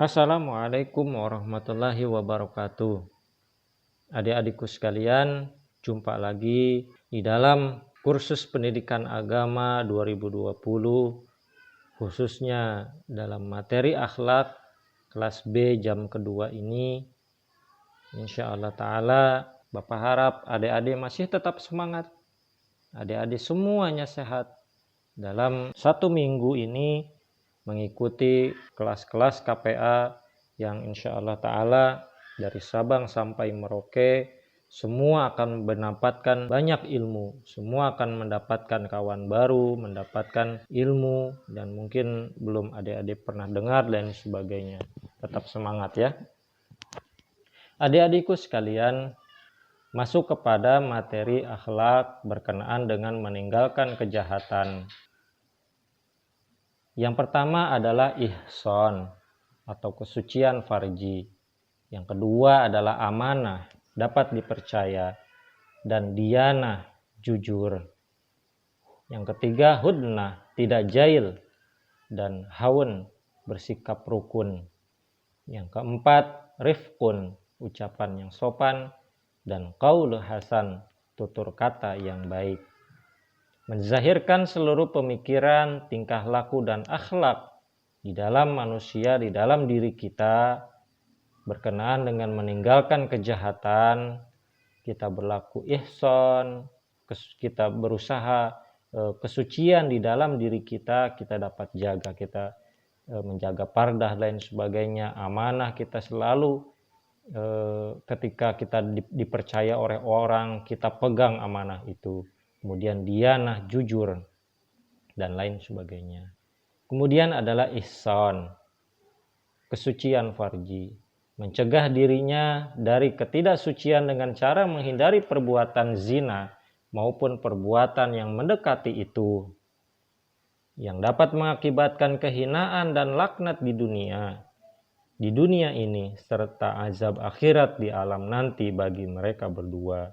Assalamualaikum warahmatullahi wabarakatuh. Adik-adikku sekalian, jumpa lagi di dalam kursus pendidikan agama 2020, khususnya dalam materi akhlak kelas B jam kedua ini. Insya Allah Ta'ala, Bapak harap adik-adik masih tetap semangat. Adik-adik semuanya sehat. Dalam satu minggu ini mengikuti kelas-kelas KPA yang insya Allah Ta'ala dari Sabang sampai Merauke semua akan mendapatkan banyak ilmu, semua akan mendapatkan kawan baru, mendapatkan ilmu dan mungkin belum adik-adik pernah dengar dan sebagainya. Tetap semangat ya. Adik-adikku sekalian, masuk kepada materi akhlak berkenaan dengan meninggalkan kejahatan. Yang pertama adalah ihsan atau kesucian farji. Yang kedua adalah amanah, dapat dipercaya, dan diyanah, jujur. Yang ketiga hudnah, tidak jahil, dan haun, bersikap rukun. Yang keempat rifqun, ucapan yang sopan, dan qaul hasan, tutur kata yang baik. Menzahirkan seluruh pemikiran, tingkah laku, dan akhlak di dalam manusia, di dalam diri kita, berkenaan dengan meninggalkan kejahatan, kita berlaku ihsan, kita berusaha kesucian di dalam diri kita dapat jaga, kita menjaga pardah dan sebagainya, amanah kita selalu ketika kita dipercaya oleh orang, kita pegang amanah itu. Kemudian diyanah, jujur, dan lain sebagainya. Kemudian adalah ihsan, kesucian farji, mencegah dirinya dari ketidaksucian dengan cara menghindari perbuatan zina maupun perbuatan yang mendekati itu, yang dapat mengakibatkan kehinaan dan laknat di dunia ini, serta azab akhirat di alam nanti bagi mereka berdua.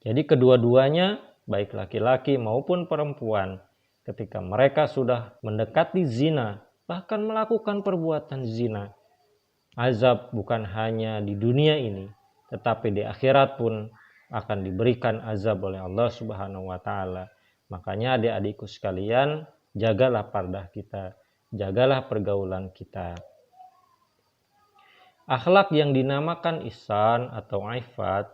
Jadi kedua-duanya, baik laki-laki maupun perempuan, ketika mereka sudah mendekati zina, bahkan melakukan perbuatan zina, azab bukan hanya di dunia ini, tetapi di akhirat pun akan diberikan azab oleh Allah Subhanahu wa Ta'ala. Makanya adik-adikku sekalian, jagalah pardah kita, jagalah pergaulan kita. Akhlak yang dinamakan ihsan atau ifat,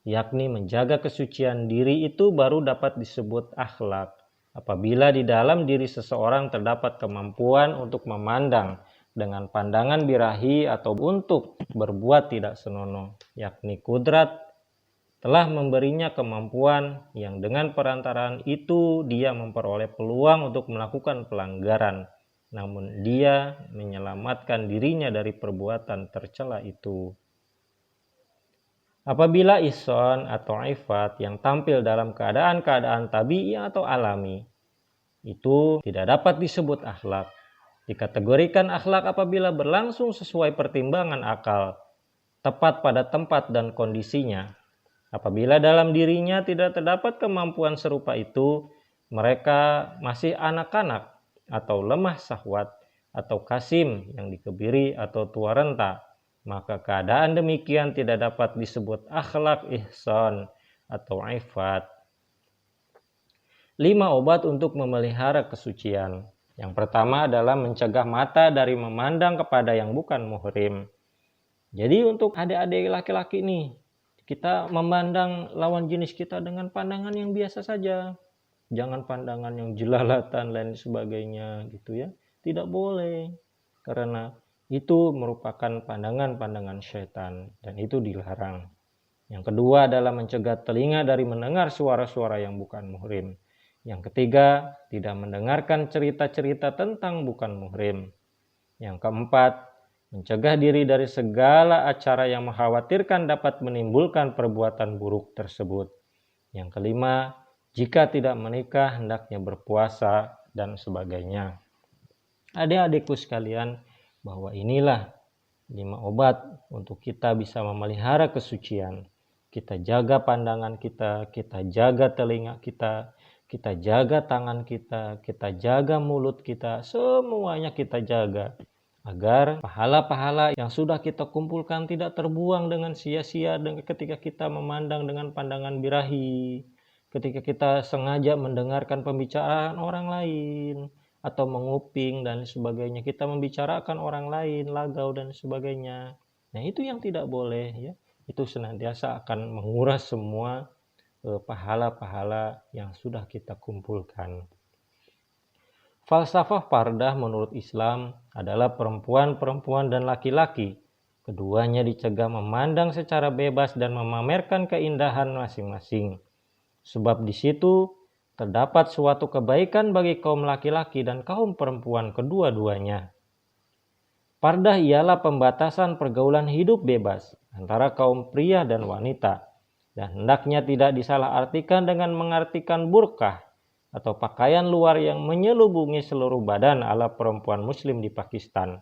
yakni menjaga kesucian diri, itu baru dapat disebut akhlak apabila di dalam diri seseorang terdapat kemampuan untuk memandang dengan pandangan birahi atau untuk berbuat tidak senonoh, yakni kudrat telah memberinya kemampuan yang dengan perantaraan itu dia memperoleh peluang untuk melakukan pelanggaran, namun dia menyelamatkan dirinya dari perbuatan tercela itu. Apabila ihsan atau ifat yang tampil dalam keadaan-keadaan tabi'i atau alami, itu tidak dapat disebut akhlak. Dikategorikan akhlak apabila berlangsung sesuai pertimbangan akal, tepat pada tempat dan kondisinya. Apabila dalam dirinya tidak terdapat kemampuan serupa itu, mereka masih anak-anak atau lemah syahwat atau kasim yang dikebiri atau tua renta, maka keadaan demikian tidak dapat disebut akhlak ihsan atau ifat. 5 obat untuk memelihara kesucian. Yang pertama adalah mencegah mata dari memandang kepada yang bukan muhrim. Jadi untuk adik-adik laki-laki nih, kita memandang lawan jenis kita dengan pandangan yang biasa saja. Jangan pandangan yang jelalatan dan sebagainya gitu ya. Tidak boleh. Karena itu merupakan pandangan-pandangan syaitan dan itu dilarang. Yang kedua adalah mencegah telinga dari mendengar suara-suara yang bukan muhrim. Yang ketiga, tidak mendengarkan cerita-cerita tentang bukan muhrim. Yang keempat, mencegah diri dari segala acara yang mengkhawatirkan dapat menimbulkan perbuatan buruk tersebut. Yang kelima, jika tidak menikah hendaknya berpuasa dan sebagainya. Adik-adikku sekalian, bahwa inilah 5 obat untuk kita bisa memelihara kesucian. Kita jaga pandangan kita jaga telinga kita jaga tangan kita jaga mulut kita, semuanya kita jaga agar pahala-pahala yang sudah kita kumpulkan tidak terbuang dengan sia-sia ketika kita memandang dengan pandangan birahi, ketika kita sengaja mendengarkan pembicaraan orang lain, atau menguping dan sebagainya, kita membicarakan orang lain, lagau dan sebagainya. Nah, itu yang tidak boleh ya. Itu senantiasa akan menguras semua pahala-pahala yang sudah kita kumpulkan. Falsafah pardah menurut Islam adalah perempuan-perempuan dan laki-laki. Keduanya dicegah memandang secara bebas dan memamerkan keindahan masing-masing. Sebab di situ terdapat suatu kebaikan bagi kaum laki-laki dan kaum perempuan kedua-duanya. Pardah ialah pembatasan pergaulan hidup bebas antara kaum pria dan wanita, dan hendaknya tidak disalahartikan dengan mengartikan burkah atau pakaian luar yang menyelubungi seluruh badan ala perempuan muslim di Pakistan.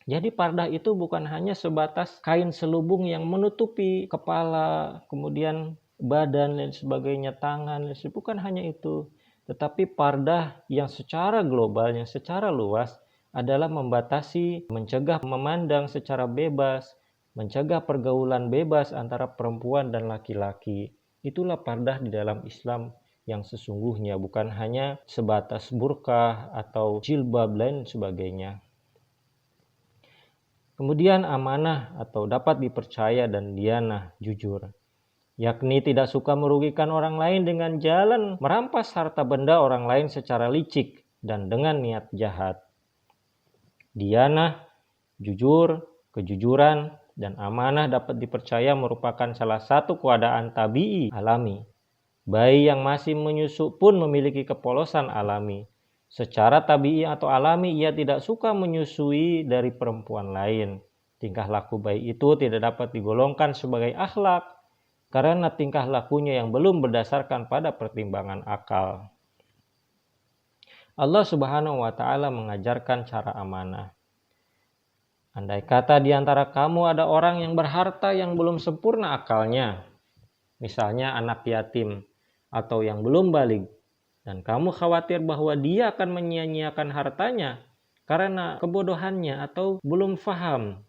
Jadi pardah itu bukan hanya sebatas kain selubung yang menutupi kepala, kemudian badan dan sebagainya, tangan, bukan hanya itu. Tetapi pardah yang secara global, yang secara luas adalah membatasi, mencegah memandang secara bebas, mencegah pergaulan bebas antara perempuan dan laki-laki. Itulah pardah di dalam Islam yang sesungguhnya, bukan hanya sebatas burkah atau jilbab dan sebagainya. Kemudian amanah atau dapat dipercaya dan dianah jujur, yakni tidak suka merugikan orang lain dengan jalan merampas harta benda orang lain secara licik dan dengan niat jahat. Dianah, jujur, kejujuran, dan amanah dapat dipercaya merupakan salah satu keadaan tabii alami. Bayi yang masih menyusu pun memiliki kepolosan alami. Secara tabii atau alami ia tidak suka menyusui dari perempuan lain. Tingkah laku bayi itu tidak dapat digolongkan sebagai akhlak karena tingkah lakunya yang belum berdasarkan pada pertimbangan akal. Allah Subhanahu wa Ta'ala mengajarkan cara amanah. Andai kata di antara kamu ada orang yang berharta yang belum sempurna akalnya, misalnya anak yatim atau yang belum baligh, dan kamu khawatir bahwa dia akan menyia-nyiakan hartanya karena kebodohannya atau belum faham,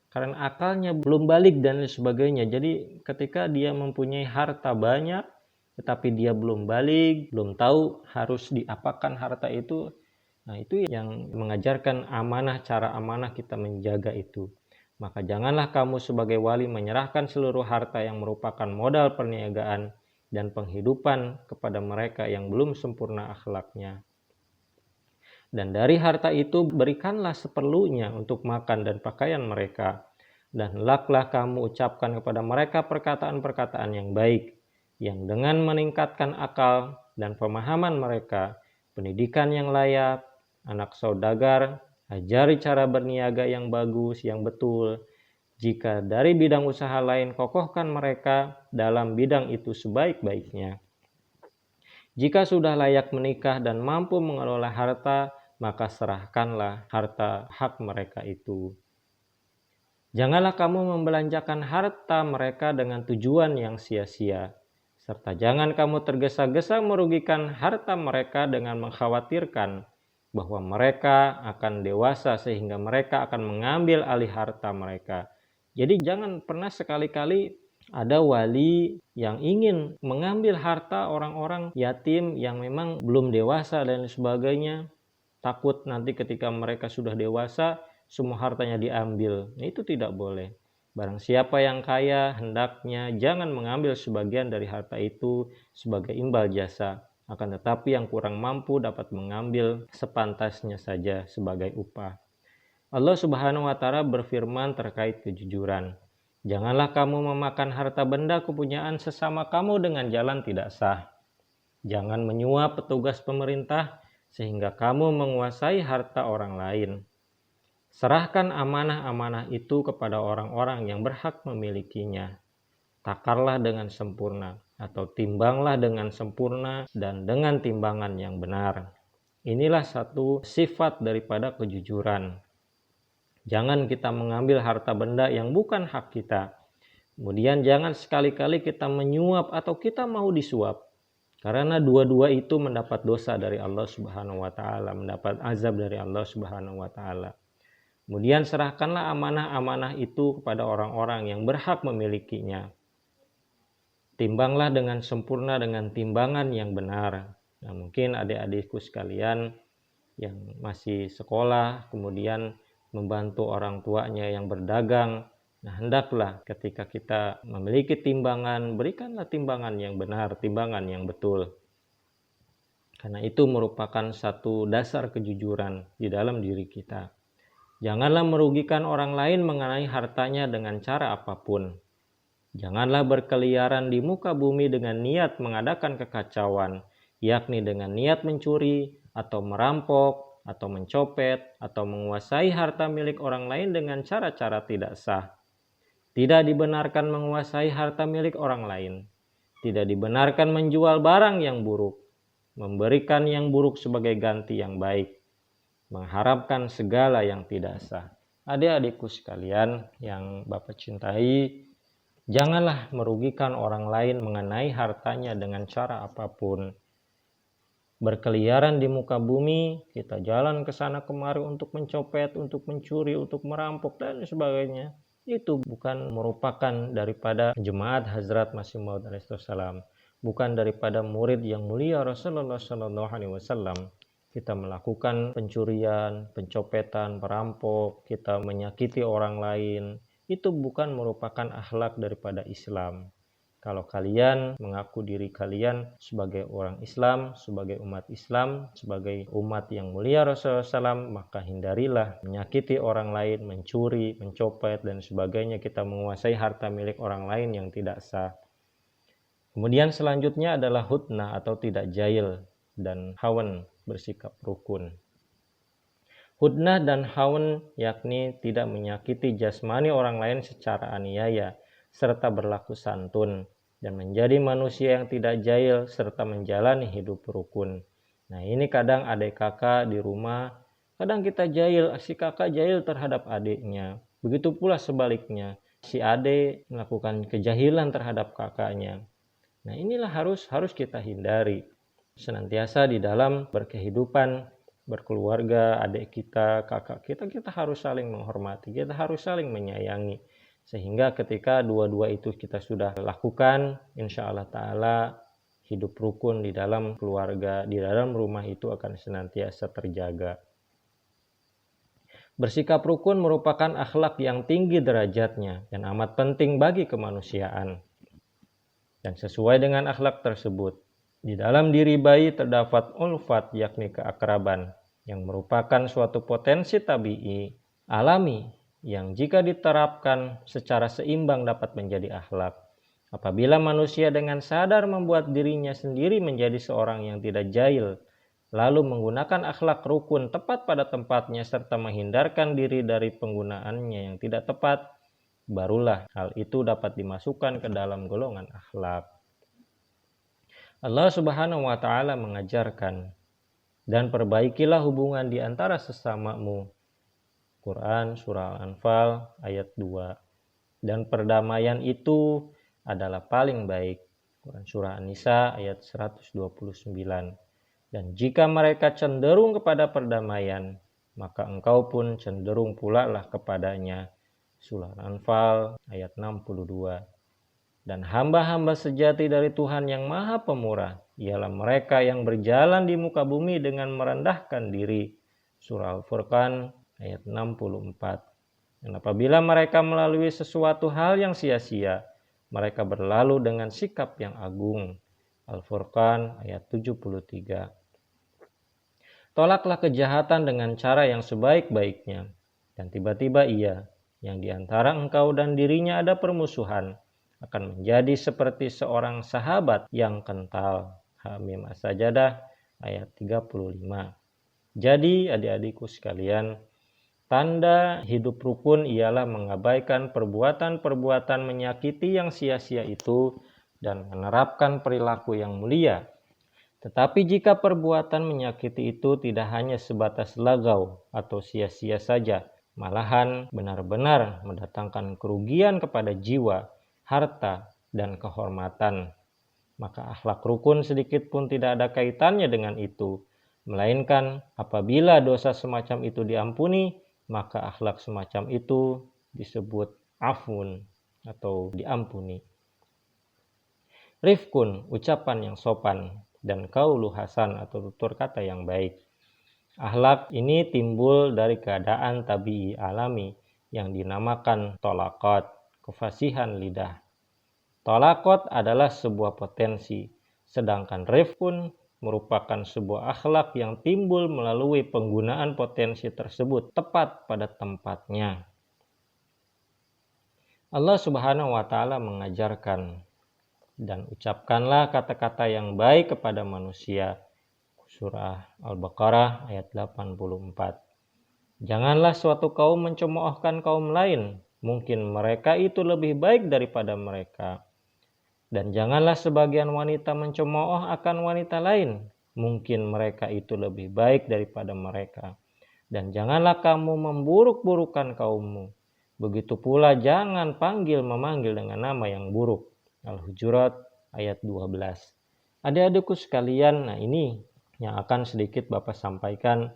karena akalnya belum baligh dan sebagainya. Jadi ketika dia mempunyai harta banyak tetapi dia belum baligh, belum tahu harus diapakan harta itu, nah itu yang mengajarkan amanah, cara amanah kita menjaga itu. Maka janganlah kamu sebagai wali menyerahkan seluruh harta yang merupakan modal perniagaan dan penghidupan kepada mereka yang belum sempurna akhlaknya. Dan dari harta itu berikanlah seperlunya untuk makan dan pakaian mereka. Dan hendaklah kamu ucapkan kepada mereka perkataan-perkataan yang baik, yang dengan meningkatkan akal dan pemahaman mereka, pendidikan yang layak, anak saudagar, ajari cara berniaga yang bagus, yang betul. Jika dari bidang usaha lain, kokohkan mereka dalam bidang itu sebaik-baiknya. Jika sudah layak menikah dan mampu mengelola harta, maka serahkanlah harta hak mereka itu. Janganlah kamu membelanjakan harta mereka dengan tujuan yang sia-sia, serta jangan kamu tergesa-gesa merugikan harta mereka dengan mengkhawatirkan bahwa mereka akan dewasa sehingga mereka akan mengambil alih harta mereka. Jadi jangan pernah sekali-kali ada wali yang ingin mengambil harta orang-orang yatim yang memang belum dewasa dan sebagainya. Takut nanti ketika mereka sudah dewasa, semua hartanya diambil. Nah, itu tidak boleh. Barang siapa yang kaya, hendaknya jangan mengambil sebagian dari harta itu sebagai imbal jasa. Akan tetapi yang kurang mampu dapat mengambil sepantasnya saja sebagai upah. Allah Subhanahu wa Ta'ala berfirman terkait kejujuran. Janganlah kamu memakan harta benda kepunyaan sesama kamu dengan jalan tidak sah. Jangan menyuap petugas pemerintah sehingga kamu menguasai harta orang lain. Serahkan amanah-amanah itu kepada orang-orang yang berhak memilikinya. Takarlah dengan sempurna atau timbanglah dengan sempurna dan dengan timbangan yang benar. Inilah satu sifat daripada kejujuran. Jangan kita mengambil harta benda yang bukan hak kita. Kemudian jangan sekali-kali kita menyuap atau kita mau disuap. Karena dua-dua itu mendapat dosa dari Allah Subhanahu wa taala, mendapat azab dari Allah Subhanahu wa taala. Kemudian serahkanlah amanah-amanah itu kepada orang-orang yang berhak memilikinya. Timbanglah dengan sempurna dengan timbangan yang benar. Nah, mungkin adik-adikku sekalian yang masih sekolah, kemudian membantu orang tuanya yang berdagang. Nah, hendaklah ketika kita memiliki timbangan, berikanlah timbangan yang benar, timbangan yang betul. Karena itu merupakan satu dasar kejujuran di dalam diri kita. Janganlah merugikan orang lain mengenai hartanya dengan cara apapun. Janganlah berkeliaran di muka bumi dengan niat mengadakan kekacauan, yakni dengan niat mencuri atau merampok atau mencopet atau menguasai harta milik orang lain dengan cara-cara tidak sah. Tidak dibenarkan menguasai harta milik orang lain. Tidak dibenarkan menjual barang yang buruk, memberikan yang buruk sebagai ganti yang baik, mengharapkan segala yang tidak sah. Adik-adikku sekalian yang Bapak cintai, janganlah merugikan orang lain mengenai hartanya dengan cara apapun. Berkeliaran di muka bumi, kita jalan ke sana kemari untuk mencopet, untuk mencuri, untuk merampok, dan sebagainya. Itu bukan merupakan daripada jemaat Hazrat Masih Maud alaihissalam, bukan daripada murid yang mulia Rasulullah SAW. Kita melakukan pencurian, pencopetan, perampok, kita menyakiti orang lain, itu bukan merupakan akhlak daripada Islam. Kalau kalian mengaku diri kalian sebagai orang Islam, sebagai umat Islam, sebagai umat yang mulia Rasulullah SAW, maka hindarilah menyakiti orang lain, mencuri, mencopet, dan sebagainya. Kita menguasai harta milik orang lain yang tidak sah. Kemudian selanjutnya adalah hudnah atau tidak jahil dan hawan, bersikap rukun. Hudnah dan hawan yakni tidak menyakiti jasmani orang lain secara aniaya, serta berlaku santun, dan menjadi manusia yang tidak jahil, serta menjalani hidup rukun. Nah, ini kadang adik kakak di rumah, kadang kita jahil, si kakak jahil terhadap adiknya. Begitu pula sebaliknya, si adik melakukan kejahilan terhadap kakaknya. Nah, inilah harus kita hindari. Senantiasa di dalam berkehidupan, berkeluarga, adik kita, kakak kita harus saling menghormati, kita harus saling menyayangi. Sehingga ketika dua-dua itu kita sudah lakukan, insya Allah Ta'ala hidup rukun di dalam keluarga, di dalam rumah itu akan senantiasa terjaga. Bersikap rukun merupakan akhlak yang tinggi derajatnya dan amat penting bagi kemanusiaan. Dan sesuai dengan akhlak tersebut, di dalam diri bayi terdapat ulfat yakni keakraban, yang merupakan suatu potensi tabi'i, alami, yang jika diterapkan secara seimbang dapat menjadi akhlak. Apabila manusia dengan sadar membuat dirinya sendiri menjadi seorang yang tidak jahil, lalu menggunakan akhlak rukun tepat pada tempatnya serta menghindarkan diri dari penggunaannya yang tidak tepat, barulah hal itu dapat dimasukkan ke dalam golongan akhlak. Allah Subhanahu wa taala mengajarkan, dan perbaikilah hubungan di antara sesamamu. Quran surah Al-Anfal ayat 2. Dan perdamaian itu adalah paling baik. Quran surah An-Nisa ayat 129. Dan jika mereka cenderung kepada perdamaian, maka engkau pun cenderung pula lah kepadanya. Surah Al-Anfal ayat 62. Dan hamba-hamba sejati dari Tuhan yang Maha Pemurah ialah mereka yang berjalan di muka bumi dengan merendahkan diri. Surah Al-Furqan ayat 64. Dan apabila mereka melalui sesuatu hal yang sia-sia, mereka berlalu dengan sikap yang agung. Al-Furqan ayat 73. Tolaklah kejahatan dengan cara yang sebaik-baiknya. Dan tiba-tiba ia, yang diantara engkau dan dirinya ada permusuhan, akan menjadi seperti seorang sahabat yang kental. Hamim As-Sajadah ayat 35. Jadi adik-adikku sekalian, tanda hidup rukun ialah mengabaikan perbuatan-perbuatan menyakiti yang sia-sia itu dan menerapkan perilaku yang mulia. Tetapi jika perbuatan menyakiti itu tidak hanya sebatas lagau atau sia-sia saja, malahan benar-benar mendatangkan kerugian kepada jiwa, harta, dan kehormatan, maka akhlak rukun sedikit pun tidak ada kaitannya dengan itu. Melainkan apabila dosa semacam itu diampuni, maka akhlak semacam itu disebut afun atau diampuni. Rifkun, ucapan yang sopan, dan qaulu hasan atau tutur kata yang baik. Akhlak ini timbul dari keadaan tabii alami yang dinamakan tolakot, kefasihan lidah. Tolakot adalah sebuah potensi, sedangkan rifkun merupakan sebuah akhlak yang timbul melalui penggunaan potensi tersebut tepat pada tempatnya. Allah Subhanahu wa Ta'ala mengajarkan, dan ucapkanlah kata-kata yang baik kepada manusia. Surah Al-Baqarah ayat 84. Janganlah suatu kaum mencemoohkan kaum lain, mungkin mereka itu lebih baik daripada mereka. Dan janganlah sebagian wanita mencemooh akan wanita lain, mungkin mereka itu lebih baik daripada mereka. Dan janganlah kamu memburuk-burukan kaummu. Begitu pula jangan memanggil dengan nama yang buruk. Al-Hujurat ayat 12. Adik-adikku sekalian, nah ini yang akan sedikit Bapak sampaikan,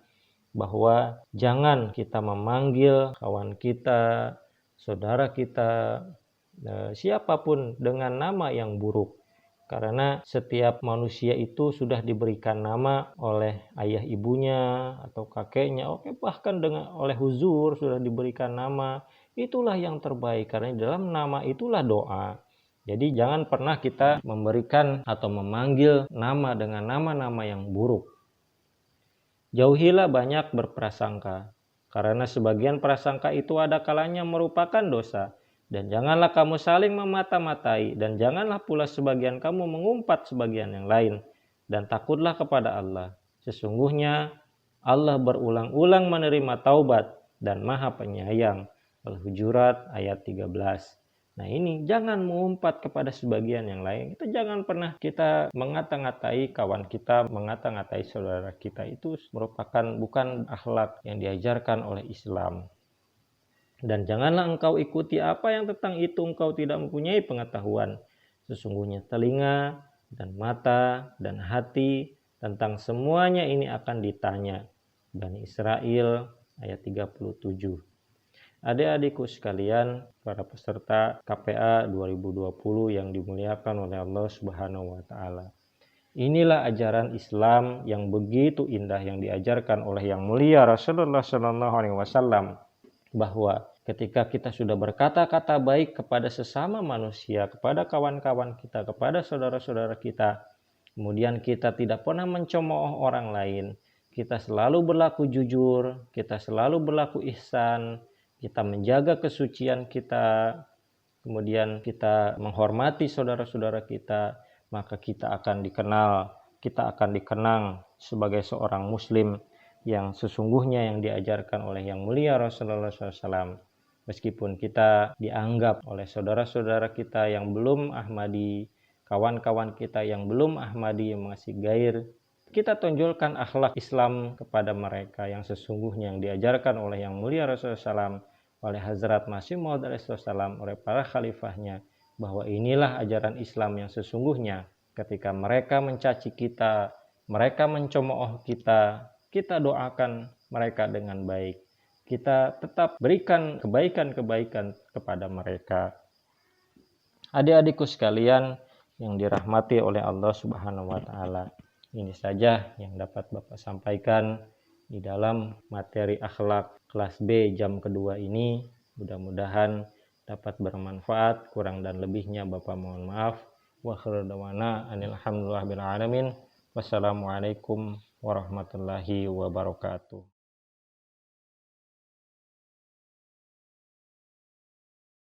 bahwa jangan kita memanggil kawan kita, saudara kita, siapapun dengan nama yang buruk. Karena setiap manusia itu sudah diberikan nama oleh ayah ibunya atau kakeknya, bahkan oleh huzur sudah diberikan nama. Itulah yang terbaik, karena dalam nama itulah doa. Jadi jangan pernah kita memberikan atau memanggil nama dengan nama-nama yang buruk. Jauhilah banyak berprasangka, karena sebagian prasangka itu ada kalanya merupakan dosa. Dan janganlah kamu saling memata-matai, dan janganlah pula sebagian kamu mengumpat sebagian yang lain. Dan takutlah kepada Allah. Sesungguhnya Allah berulang-ulang menerima taubat dan Maha Penyayang. Al-Hujurat ayat 13. Nah ini jangan mengumpat kepada sebagian yang lain. Kita jangan pernah kita mengata-ngatai kawan kita, mengata-ngatai saudara kita. Itu merupakan bukan akhlak yang diajarkan oleh Islam. Dan janganlah engkau ikuti apa yang tentang itu engkau tidak mempunyai pengetahuan. Sesungguhnya telinga dan mata dan hati tentang semuanya ini akan ditanya. Bani Israel ayat 37. Adik-adikku sekalian, para peserta KPA 2020 yang dimuliakan oleh Allah Subhanahu wa Ta'ala. Inilah ajaran Islam yang begitu indah yang diajarkan oleh yang mulia Rasulullah Shallallahu Alaihi Wasallam, bahwa ketika kita sudah berkata-kata baik kepada sesama manusia, kepada kawan-kawan kita, kepada saudara-saudara kita, kemudian kita tidak pernah mencemooh orang lain, kita selalu berlaku jujur, kita selalu berlaku ihsan, kita menjaga kesucian kita, kemudian kita menghormati saudara-saudara kita, maka kita akan dikenang sebagai seorang muslim yang sesungguhnya yang diajarkan oleh yang mulia Rasulullah SAW. Meskipun kita dianggap oleh saudara-saudara kita yang belum Ahmadi, kawan-kawan kita yang belum Ahmadi yang masih gair, kita tonjolkan akhlak Islam kepada mereka yang sesungguhnya yang diajarkan oleh yang mulia Rasulullah SAW, oleh Hazrat Masih Maud SAW, oleh para khalifahnya, bahwa inilah ajaran Islam yang sesungguhnya. Ketika mereka mencaci kita, mereka mencemooh kita, kita doakan mereka dengan baik. Kita tetap berikan kebaikan-kebaikan kepada mereka. Adik-adikku sekalian yang dirahmati oleh Allah Subhanahu wa Ta'ala, ini saja yang dapat Bapak sampaikan di dalam materi akhlak kelas B jam kedua ini. Mudah-mudahan dapat bermanfaat. Kurang dan lebihnya Bapak mohon maaf. Wa akhiru da'wana anil hamdulillahirabbil alamin. Wassalamualaikum warahmatullahi wabarakatuh.